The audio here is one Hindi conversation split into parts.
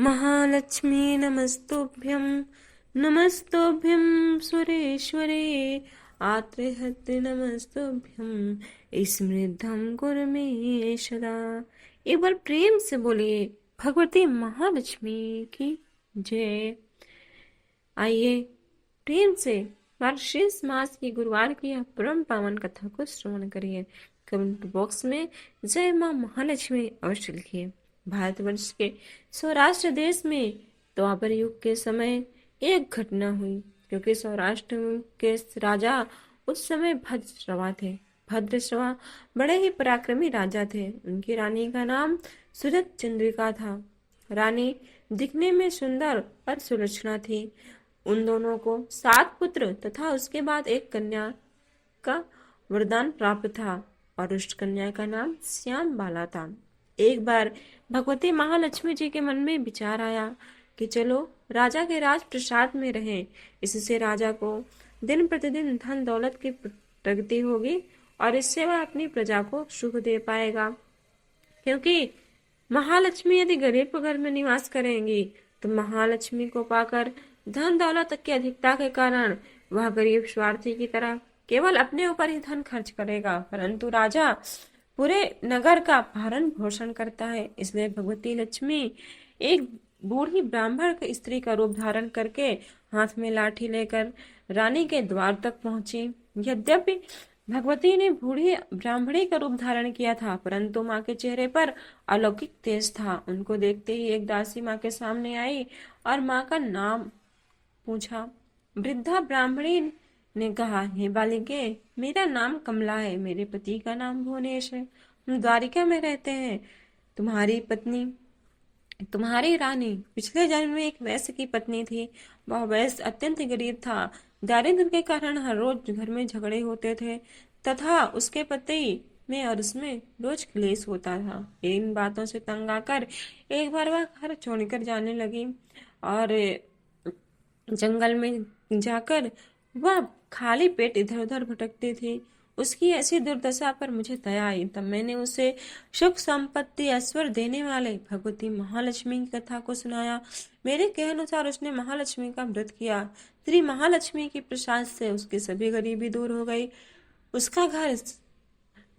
महालक्ष्मी नमस्तुभ्यं नमस्तुभ्यं सुरेश्वरे आत्रेहते नमस्तुभ्यं स्मृद्धं कुरु मे सदा। एक बार प्रेम से बोलिए भगवती महालक्ष्मी की जय। आइए प्रेम से मार्गशीर्ष मास की गुरुवार की यह परम पावन कथा को श्रवण करिए। कमेंट बॉक्स में जय मां महालक्ष्मी अवश्य लिखिए। भारतवर्ष के सौराष्ट्र देश में द्वापर युग के समय एक घटना हुई, क्योंकि सौराष्ट्र के राजा उस समय भद्रश्रवा थे। भद्रश्रवा बड़े ही पराक्रमी राजा थे। उनकी रानी का नाम सुरत चंद्रिका था। रानी दिखने में सुंदर और सुलक्षणा थी। उन दोनों को 7 पुत्र तथा उसके बाद एक कन्या का वरदान प्राप्त था और उस कन्या का नाम श्याम बाला था। एक बार भगवती महालक्ष्मी जी के मन में विचार आया कि चलो राजा के राज प्रसाद में रहें। इससे राजा को दिन प्रतिदिन धन दौलत की प्रगति होगी और इससे वह अपनी प्रजा को सुख दे पाएगा। क्योंकि महालक्ष्मी यदि गरीब घर में निवास करेंगी तो महालक्ष्मी को पाकर धन दौलत की अधिकता के कारण वह गरीब स्वार्थी की तरह केवल अपने ऊपर ही धन खर्च करेगा, परंतु राजा पूरे नगर का भरण पोषण करता है। इसलिए भगवती लक्ष्मी एक बूढ़ी ब्राह्मण स्त्री का रूप धारण करके हाथ में लाठी लेकर रानी के द्वार तक पहुंची। यद्यपि भगवती ने बूढ़ी ब्राह्मणी का रूप धारण किया था, परंतु माँ के चेहरे पर अलौकिक तेज था। उनको देखते ही एक दासी माँ के सामने आई और माँ का नाम पूछा। वृद्धा ब्राह्मणी ने कहा, हे बालिके, मेरा नाम कमला है, मेरे पति का नाम भुवनेश है, हम द्वारिका में रहते हैं। तुम्हारी पत्नी, तुम्हारी रानी पिछले जन्म में एक वैश्य की पत्नी थी। वह वैश्य अत्यंत गरीब था। दारिद्र्य के कारण हर रोज घर में झगड़े होते थे तथा उसके पति में और उसमें रोज क्लेश होता था। इन बातों से तंग आकर एक बार वह घर छोड़कर जाने लगी और जंगल में जाकर वह खाली पेट इधर उधर भटकती थी। उसकी ऐसी दुर्दशा पर मुझे दया आई। तब मैंने उसे सुख संपत्ति ऐश्वर्य देने वाले भगवती महालक्ष्मी की कथा को सुनाया। मेरे कहे अनुसार उसने महालक्ष्मी का व्रत किया। श्री महालक्ष्मी की प्रसाद से उसकी सभी गरीबी दूर हो गई। उसका घर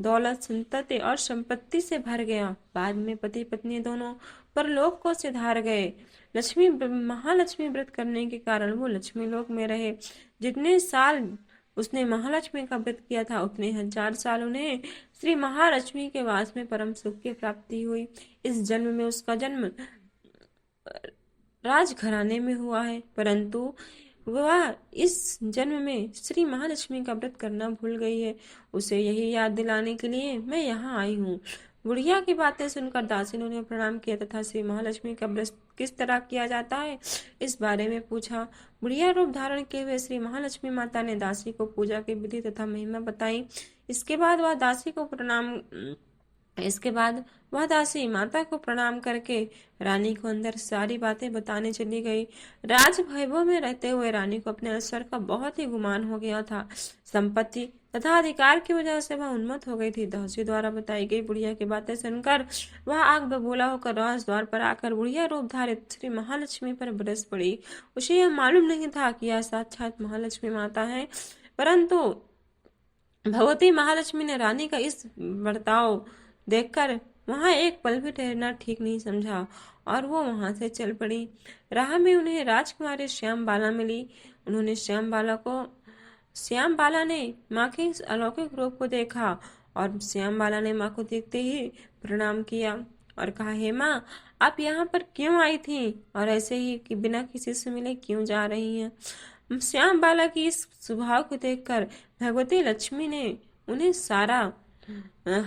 दौलत, संतति और संपत्ति से भर गया। बाद में पति पत्नी दोनों परलोक को सिधार गए। महालक्ष्मी व्रत करने के कारण वो लक्ष्मी लोक में रहे। जितने साल उसने महालक्ष्मी का व्रत किया था उतने 1000 साल उन्हें श्री महालक्ष्मी के वास में परम सुख की प्राप्ति हुई। इस जन्म में उसका जन्म राजघराने में हुआ है, परंतु वह इस जन्म में श्री महालक्ष्मी का व्रत करना भूल गई है। उसे यही याद दिलाने के लिए मैं यहाँ आई हूँ। बुढ़िया की बातें सुनकर दासी ने उन्हें प्रणाम किया तथा श्री महालक्ष्मी का व्रत किस तरह किया जाता है इस बारे में पूछा। बुढ़िया रूप धारण किए हुए श्री महालक्ष्मी माता ने दासी को पूजा की विधि तथा महिमा बताई। इसके बाद वह दासी माता को प्रणाम करके रानी को अंदर सारी बातें बताने चली गई। राज वैभव में रहते हुए रानी को अपने ऐश्वर्य का बहुत ही गुमान हो गया था। संपत्ति तथा अधिकार की वजह से वह उन्मत्त हो गई थी। दासी द्वारा बताई गई बुढ़िया की बातें सुनकर वह आग बबूला होकर राज द्वार पर आकर बुढ़िया रूप धारित श्री महालक्ष्मी पर बरस पड़ी। उसे यह मालूम नहीं था कि यह साक्षात महालक्ष्मी माता है, परंतु भगवती महालक्ष्मी ने रानी का इस बर्ताव देखकर वहां एक पल भी ठहरना ठीक नहीं समझा और वो वहां से चल पड़ी। राह में उन्हें राजकुमारी श्याम बाला मिली। उन्होंने श्याम बाला ने माँ के इस अलौकिक रूप को देखा और श्याम बाला ने माँ को देखते ही प्रणाम किया और कहा, हे माँ, आप यहाँ पर क्यों आई थी और ऐसे ही कि बिना किसी से मिले क्यों जा रही हैं? श्याम बाला की इस स्वभाव को देखकर भगवती लक्ष्मी ने उन्हें सारा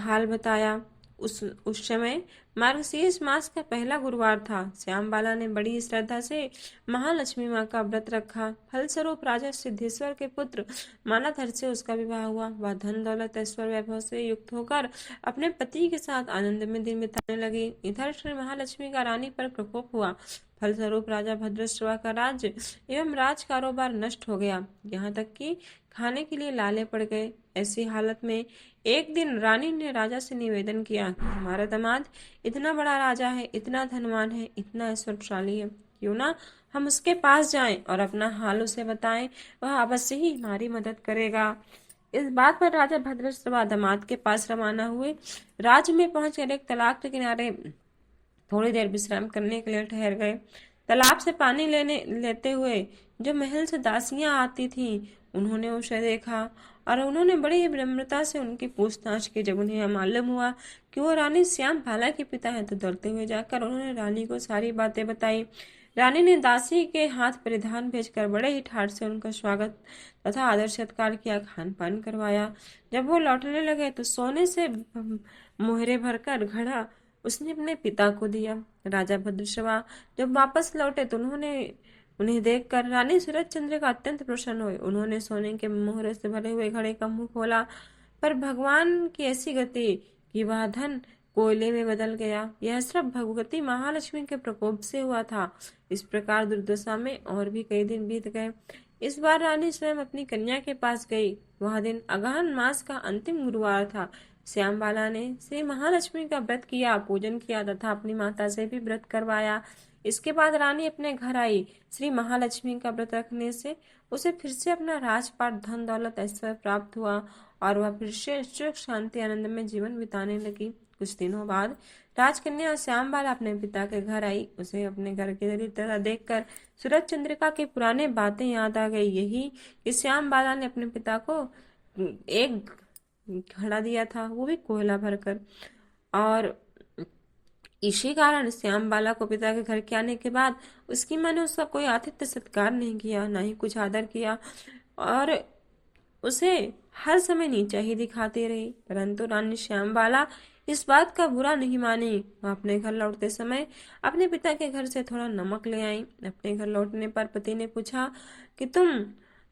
हाल बताया। उस समय मार्गशीर्ष मास का पहला गुरुवार था। श्याम बाला ने बड़ी श्रद्धा से महालक्ष्मी माँ का व्रत रखा। फलस्वरूप राजा सिद्धेश्वर के पुत्र मालाधर से उसका विवाह हुआ। वह धन दौलत ऐश्वर्य वैभव से युक्त होकर अपने पति के साथ आनंद में दिन बिताने लगी। इधर श्री महालक्ष्मी का रानी पर प्रकोप हुआ। फलस्वरूप राजा भद्रश्रवा का राज्य एवं राज कारोबार नष्ट हो गया, यहाँ तक कि खाने के लिए लाले पड़ गए। ऐसी हालत में एक दिन रानी ने राजा से निवेदन किया कि हमारा दामाद इतना बड़ा राजा है, इतना धनवान है, इतना ऐश्वर्यशाली है, क्यों ना हम उसके पास जाएं और अपना हाल उसे बताएं, वह अवश्य ही हमारी मदद करेगा। इस बात पर राजा भद्रश्रवा दामाद के पास रवाना हुए। राज्य में पहुंचकर एक तालाब के किनारे थोड़ी देर विश्राम करने के लिए ठहर गए। तालाब से पानी लेते हुए जो महल से दासियां आती थीं, उन्होंने उसे देखा और उन्होंने बड़ी ही विनम्रता से उनकी पूछताछ की। जब उन्हें मालूम हुआ कि वो रानी श्यामबाला के पिता हैं, तो डरते हुए जाकर उन्होंने रानी को सारी बातें बताई। रानी ने दासी के हाथ परिधान भेजकर बड़े ही ठाट से उनका स्वागत तथा आदर सत्कार किया, खान पान करवाया। जब वो लौटने लगे तो सोने से मोहरे भरकर घड़ा उसने अपने पिता को दिया। राजा भद्रश्रवा जब वापस लौटे तो उन्हें देखकर रानी सूरज चंद्र का अत्यंत प्रसन्न हुए। उन्होंने सोने के मोहरे से भरे हुए घड़े का मुंह खोला, पर भगवान की ऐसी गति कि वह धन कोयले में बदल गया। यह सब भगवती महालक्ष्मी के प्रकोप से हुआ था। इस प्रकार दुर्दशा में और भी कई दिन बीत गए। इस बार रानी स्वयं अपनी कन्या के पास गई। वह दिन अगहन मास का अंतिम गुरुवार था। श्यामबाला ने श्री महालक्ष्मी का व्रत किया, पूजन किया तथा अपनी माता से भी व्रत करवाया। इसके बाद रानी अपने घर आई। श्री महालक्ष्मी का व्रत रखने से उसे फिर से अपना राजपाट, धन दौलत, ऐश्वर्य प्राप्त हुआ और वह फिर से सुख शांति आनंद में जीवन बिताने लगी। कुछ दिनों बाद राजकन्या श्यामबाला अपने पिता के घर आई। उसे अपने घर की दरिद्रता देखकर सूरज चंद्रिका की पुरानी बातें याद आ गई। यही कि श्यामबाला ने अपने पिता को एक घड़ा दिया था, वो भी कोयला भरकर, और इसी कारण श्यामबाला को पिता के घर के आने के बाद उसकी माँ ने उसका कोई आतिथ्य सत्कार नहीं किया, ना ही कुछ आदर किया और उसे हर समय नीचा ही दिखाती रही। परंतु रानी श्यामबाला इस बात का बुरा नहीं मानी। वह अपने घर लौटते समय अपने पिता के घर से थोड़ा नमक ले आई। अपने घर लौटने पर पति ने पूछा कि तुम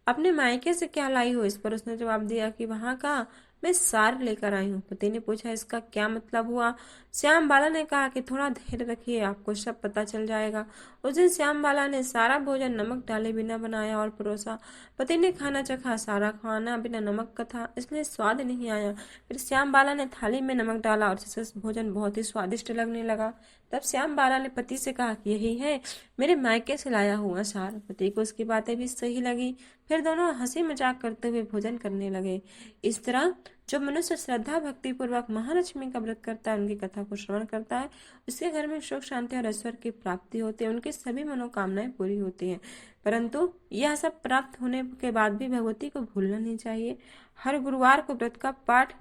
अपने मायके से क्या लाई हो। इस पर उसने जवाब दिया कि वहां का मैं सार लेकर आई हूँ। पति ने पूछा इसका क्या मतलब हुआ। श्यामबाला ने कहा कि थोड़ा धैर्य रखिए, आपको सब पता चल जाएगा। उस दिन श्यामबाला ने सारा भोजन नमक डाले बिना बनाया और परोसा। पति ने खाना चखा, सारा खाना बिना नमक का था, इसलिए स्वाद नहीं आया। फिर श्यामबाला ने थाली में नमक डाला और इससे भोजन बहुत ही स्वादिष्ट लगने लगा। तब श्यामबाला ने पति से कहा कि यही है मेरे मायके से लाया हुआ सार। पति को उसकी बातें भी सही लगी। फिर दोनों हंसी मजाक करते हुए भोजन करने लगे। इस तरह जो मनुष्य श्रद्धा भक्ति पूर्वक महालक्ष्मी का व्रत करता है, उनकी कथा को श्रवण करता है, उसके घर में सुख शांति और ऐश्वर्य की प्राप्ति होती है, उनकी सभी मनोकामनाएं पूरी होती हैं। परंतु यह सब प्राप्त होने के बाद भी भगवती को भूलना नहीं चाहिए। हर गुरुवार को व्रत का पाठ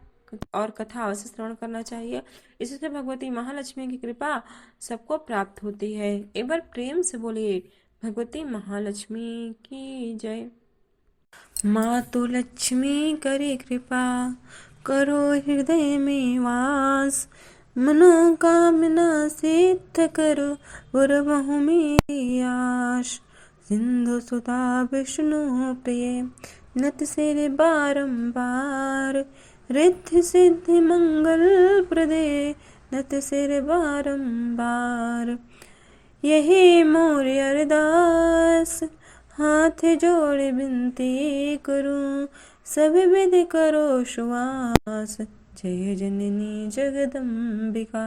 और कथा अवश्य श्रवण करना चाहिए। इससे भगवती महालक्ष्मी की कृपा सबको प्राप्त होती है। एक बार प्रेम से बोलिए भगवती महालक्ष्मी की जय। मातु लक्ष्मी करे कृपा, करो हृदय में वास, मनोकामना सिद्ध करो, गुरबहु मेरी आश। सिंधु सुता विष्णु प्रिय, नत सिर बारंबार, रिद्धि सिद्धि मंगल प्रदे, नत सिर बारंबार। यही मोर अरदास, हाथ जोड़ बिनती करूं, सब विधि करो सुवास। जय जननी जगदम्बिका,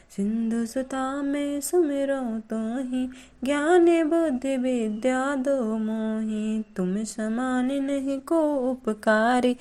सिंधु सुता में सुमिरो तो ही, ज्ञान बुद्धि विद्या दो मोहि। तुम समान नहीं को उपकारी,